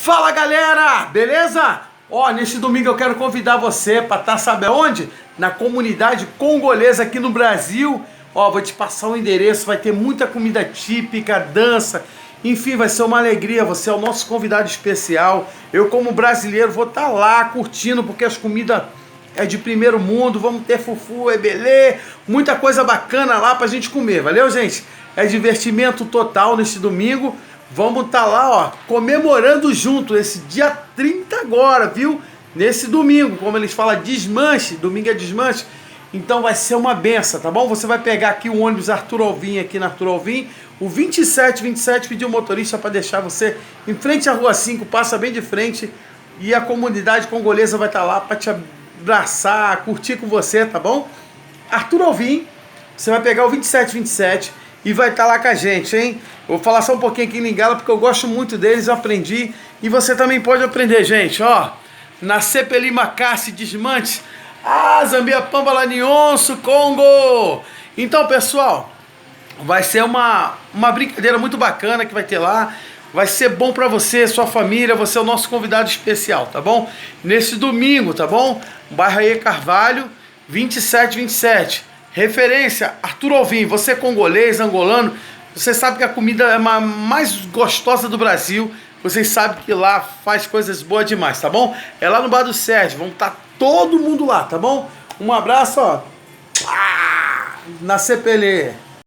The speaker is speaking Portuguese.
Fala galera, beleza? Ó, neste domingo eu quero convidar você para estar, sabe aonde? Na comunidade congolesa aqui no Brasil. Ó, vou te passar o endereço, vai ter muita comida típica, dança, enfim, vai ser uma alegria. Você é o nosso convidado especial. Eu, como brasileiro, vou estar lá curtindo, porque as comidas é de primeiro mundo. Vamos ter fufu, ebelê, muita coisa bacana lá pra gente comer, valeu, gente? É divertimento total neste domingo. Vamos estar lá, ó, comemorando junto esse dia 30 agora, viu? Nesse domingo, como eles falam, desmanche, domingo é desmanche. Então vai ser uma benção, tá bom? Você vai pegar aqui o ônibus Arthur Alvim, aqui na Arthur Alvim, o 2727, pedir o motorista para deixar você em frente à Rua 5, passa bem de frente, e a comunidade congolesa vai estar lá para te abraçar, curtir com você, tá bom? Arthur Alvim, você vai pegar o 2727 e vai estar lá com a gente, hein? Eu vou falar só um pouquinho aqui em Lingala, porque eu gosto muito deles, eu aprendi, e você também pode aprender, gente, ó. Na Cepeli Macassi Desmante, Zambia Pamba Lanionço, Congo. Então, pessoal, vai ser uma brincadeira muito bacana que vai ter lá. Vai ser bom para você, sua família, você é o nosso convidado especial, tá bom? Nesse domingo, tá bom? Bairro Aie Carvalho, 2727. Referência, Arthur Alvim, você é congolês, angolano, você sabe que a comida é a mais gostosa do Brasil. Vocês sabem que lá faz coisas boas demais, tá bom? É lá no Bar do Sérgio, vamos estar todo mundo lá, tá bom? Um abraço, ó, na CPL.